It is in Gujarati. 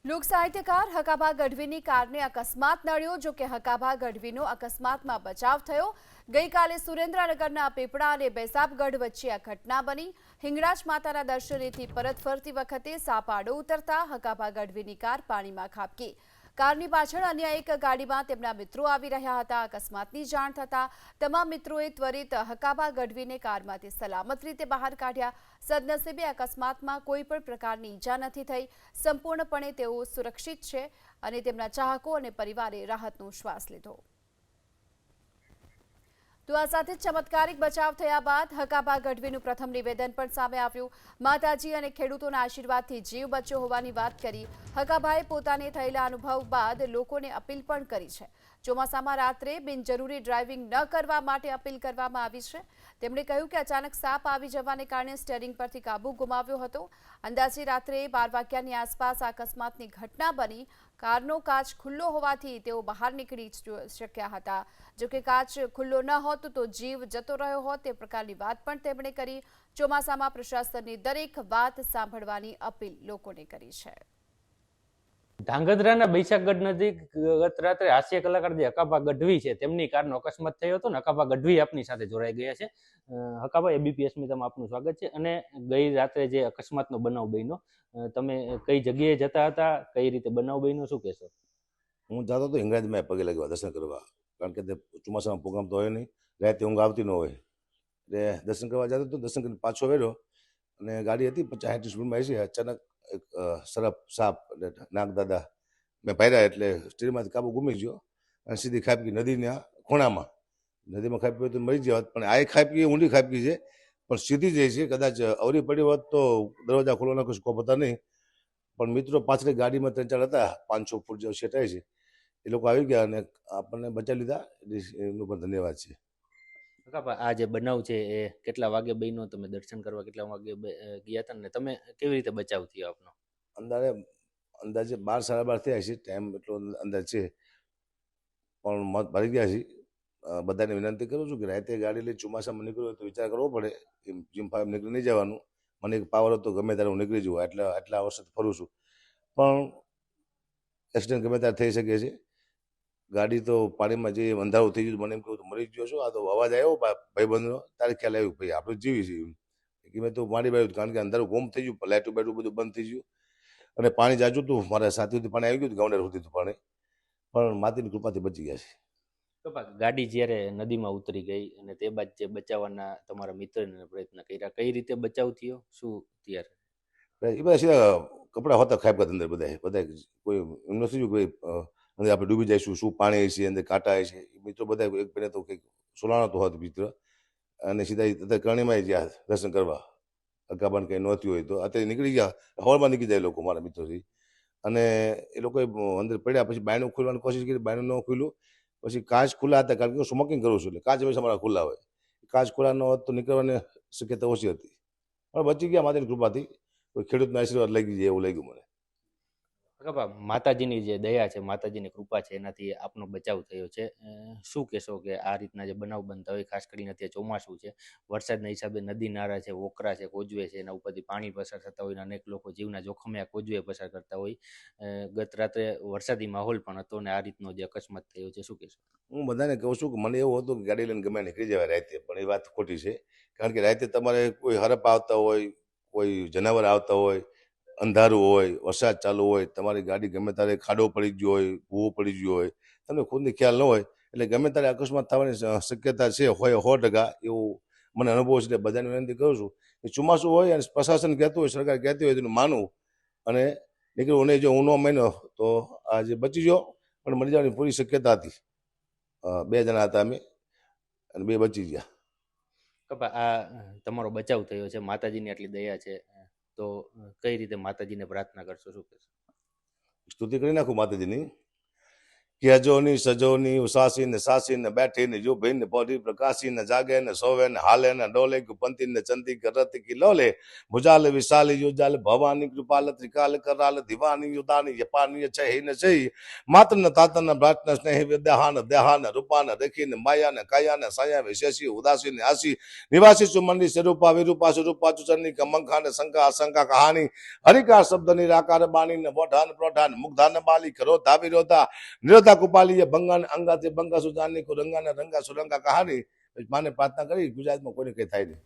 લોક સાહિત્યકાર હકાભા ગઢવીની કારને અકસ્માત નડ્યો. જો કે હકાભા ગઢવીનો અકસ્માતમાં બચાવ થયો. ગઈકાલે સુરેન્દ્રનગરના પીપળા અને બેસાબગઢ વચ્ચે આ ઘટના બની. હિંગળાજ માતાના દર્શનેથી પરત ફરતી વખતે સાપાડો ઉતરતા હકાભા ગઢવીની કાર પાણીમાં ખાબકી. કારની પાછળ અન્ય એક ગાડીમાં તેમના મિત્રો આવી રહ્યા હતા. અકસ્માતની જાણ થતાં તમામ મિત્રોએ ત્વરિત હકાભા ગઢવીને કારમાંથી સલામત રીતે બહાર કાઢ્યા. સદનસીબે અકસ્માતમાં કોઈ પણ પ્રકારની ઈજા નથી થઈ. સંપૂર્ણપણે તેઓ સુરક્ષિત છે અને તેમના ચાહકો અને પરિવારે રાહતનો શ્વાસ લીધો. તો આ સાથે ચમત્કારિક બચાવ થયા બાદ હકાભા ગઢવીનું પ્રથમ નિવેદન પણ સામે આવ્યું. માતાજી અને ખેડૂતોના આશીર્વાદથી જીવ બચ્યો હોવાની વાત કરી. હકાભાએ પોતાને થયેલા અનુભવ બાદ લોકોને અપીલ પણ કરી છે. ચોમાસામાં રાત્રે બિનજરૂરી ડ્રાઇવિંગ ન કરવા માટે અપીલ કરવામાં આવી છે. તેમણે કહ્યું કે અચાનક સાપ આવી જવાને કારણે સ્ટીયરિંગ પરથી કાબુ ગુમાવ્યો હતો. અંદાજે રાત્રે 12 વાગ્યાની આસપાસ અકસ્માતની ઘટના બની. કારનો કાચ ખુલ્લો હોવાથી તેઓ બહાર નીકળી શક્યા હતા. જોકે કાચ ખુલ્લો ન હોત તો જીવ જતો રહ્યો હોત તે પ્રકારની વાત પણ તેમણે કરી. ચોમાસામાં પ્રશાસનની દરેક વાત સાંભળવાની અપીલ લોકોને કરી છે. ધાંગધ્રાના બૈસાગઢ નજીક ગત રાત્રે હાસ્ય કલાકાર જે હકાભા ગઢવી છે તેમની કારનો અકસ્માત થયો હતો ને હકાભા ગઢવી આપની સાથે જોડાઈ ગયા છે. હકાભા એબીપી અસ્મિતામાં આપનું સ્વાગત છે. અને ગઈ રાત્રે જે અકસ્માતનો બનાવ બન્યો, તમે કઈ જગ્યાએ જતા હતા, કઈ રીતે બનાવ બન્યો, શું કહેશો? હું જતો હતો હિંગળાજમાં પગે લાગ્યા દર્શન કરવા, કારણ કે તે ચોમાસામાં પ્રોગ્રામ તો હોય નહીં, રાતે ઊંઘ આવતી ન હોય એટલે દર્શન કરવા જતો હતો. દર્શન કરીને પાછો વેર્યો અને ગાડી હતી 50-60 સ્પીડમાં આવી છે. અચાનક એક સરપ સાપ એટલે નાગદાદા મેં પાડ્યા એટલે સ્ટીરમાંથી કાબુ ગુમી ગયો અને સીધી ખાપકી નદીના ખૂણામાં. નદીમાં ખાપકી હોય તો મરી ગયા હોત, પણ આ ખાપકી ઊંડી ખાપકી છે પણ સીધી જાય છે. કદાચ અવરી પડી હોત તો દરવાજા ખોલવાના કોઈ સ્કોપ હતા નહીં. પણ મિત્રો પાછળ ગાડીમાં 3-4 હતા, 500 ફૂટ જેવો સેટાય છે. એ લોકો આવી ગયા અને આપણને બચાવી લીધા. એમનો પણ ધન્યવાદ છે. હકાભા, આ જે બનાવ છે એ કેટલા વાગે બન્યો? તમે દર્શન કરવા કેટલા વાગે ગયા હતા ને તમે કેવી રીતે બચાવ થયો આપનો? અંદાજે 12-12:30 થયા છે. ટાઈમ એટલો અંદાજ છે, પણ મત ભરી ગયા છે. બધાને વિનંતી કરું છું કે રાતે ગાડી લઈ ચોમાસામાં નીકળ્યું હોય તો વિચાર કરવો પડે. જીમ ફાઈમ નીકળી નહીં જવાનું. મને એક પાવર હતો, ગમે ત્યારે હું નીકળી જવું, આટલા વર્ષથી ફરું છું, પણ એક્સિડન્ટ ગમે ત્યારે થઈ શકે છે. ગાડી તો પાણીમાં જે અંધારું થઈ ગયું, મને એમ કહ્યું મરી ગયો છું. આ તો અવાજ આવ્યો ભાઈબંધનો, તારે ખ્યાલ આવ્યું ભાઈ આપણે જીવી છીએ કે મેં તો મારી બાજુ, કારણ કે અંધારું ગુમ થઈ ગયું, લાઇટું બાઇટું બધું બંધ થઈ ગયું અને પાણી જાજુ હતું. મારા સાથીથી પાણી આવી ગયું હતું, ગાઉન્ડર સુધી પાણી, પણ માતાની કૃપાથી બચી ગયા છે. ગાડી જ્યારે નદીમાં ઉતરી ગઈ અને તે બાદ જે બચાવવાના તમારા મિત્રને પ્રયત્ન કર્યા, કઈ રીતે બચાવ થયો, શું ત્યારે? એ બધા સીધા કપડાં હોતા ખાઈ અંદર બધા કોઈ એમ નથી કોઈ અંદર આપણે ડૂબી જઈશું, શું પાણી છે અંદર, કાંટા છે. મિત્રો બધા એક પહેલાં તો કંઈક સોલાણો તો હતો મિત્ર, અને સીધા કરણીમાં ગયા દર્શન કરવા. અગાબાન કંઈ નહોતી હોય તો અત્યારે નીકળી ગયા, હવારમાં નીકળી જાય લોકો મારા મિત્રોથી. અને એ લોકોએ અંદર પડ્યા પછી બાયણું ખોલવાની કોશિશ કરી, બાયણું ન ખુલ્યું. પછી કાચ ખુલ્લા હતા, કારણ કે હું સ્મોકિંગ કરું છું એટલે કાચ હંમેશા મારા ખુલ્લા હોય. કાચ ખુલ્લા ન હોત તો નીકળવાની શક્યતા ઓછી હતી, પણ બચી ગયા માતાની કૃપાથી. કોઈ ખેડૂતના આશીર્વાદ લાગી જાય એવું લાગ્યું મને. હકાભા, માતાજીની જે દયા છે, માતાજીની કૃપા છે, એનાથી આપનો બચાવ થયો છે. શું કહેશો કે આ રીતના જે બનાવ બનતા હોય, ખાસ કરીને અત્યારે ચોમાસું છે, વરસાદના હિસાબે નદી નાળા છે, ઓકરા છે, કોજવે છે, એના ઉપરથી પાણી પસાર થતા હોય, અનેક લોકો જીવના જોખમે આ કોજવે પસાર કરતા હોય. ગત રાત્રે વરસાદી માહોલ પણ હતો અને આ રીતનો જે અકસ્માત થયો છે, શું કહેશો? હું બધાને કહું છું કે મને એવું હતું કે ગાડી લઈને ગમે નીકળી જવાય રાતે, પણ એ વાત ખોટી છે. કારણ કે રાતે તમારે કોઈ હરપ આવતા હોય, કોઈ જનાવર આવતા હોય, અંધારું હોય, વરસાદ ચાલુ હોય, તમારી ગાડી ગમે ત્યારે ખાડો પડી ગયો હોય, ભૂવો પડી ગયો હોય, તમને ખુદની ખ્યાલ ન હોય એટલે ગમે ત્યારે અકસ્માત થવાની શક્યતા છે, હોય 100%. એવું મને અનુભવ છે. એટલે બધાને વિનંતી કરું છું કે ચોમાસું હોય અને પ્રશાસન કહેતું હોય, સરકાર કહેતી હોય તેનું માનવું અને નીકળવું નહીં. જો હું ન માન્યો તો આજે બચી ગયો, પણ મરી જવાની પૂરી શક્યતા હતી. 2 જણા હતા અમે અને 2 બચી ગયા. કપા, આ તમારો બચાવ થયો છે, માતાજીની આટલી દયા છે, તો કઈ રીતે માતાજીને પ્રાર્થના કરશો, શું કહેશો? સ્તુતિ કરી નાખું માતાજીની કે અજોની સજોની ઉસાસી ને સાસી ને બેઠી ને યુભી ને પૌધી પ્રકાશી ને જાગે ને સોવે ને હાલે ને ડોલે કુપંતી ને ચંદી કરતી की लोले भुजाल विशाल युजाल भवानी कृपाल त्रिकाल कराल दिवानी युदानी यपानी चही न चही मात्र न तातन न भ्रात न स्नेह विद्याहान देहान रूपान देखी ने माया ने काया ने साया विशेषी उदासी ने आसी निवासी सुमंडी स्वरूपा विरूपा स्वरूपा चुचन्नी कमंखा ने शंका आशंका कहानी हरिकार शब्द निराकार बाणी ने वोठान प्रोठान मुग्धान बाली करोधा विरोधा निरोधा કુપાલી બંગા અંગાથી બંગા સુજાની કુરંગા ને રંગા સુરંગા કહાની માને પ્રાર્થના કરી ગુજરાતમાં કોઈને કઈ થાય નહીં.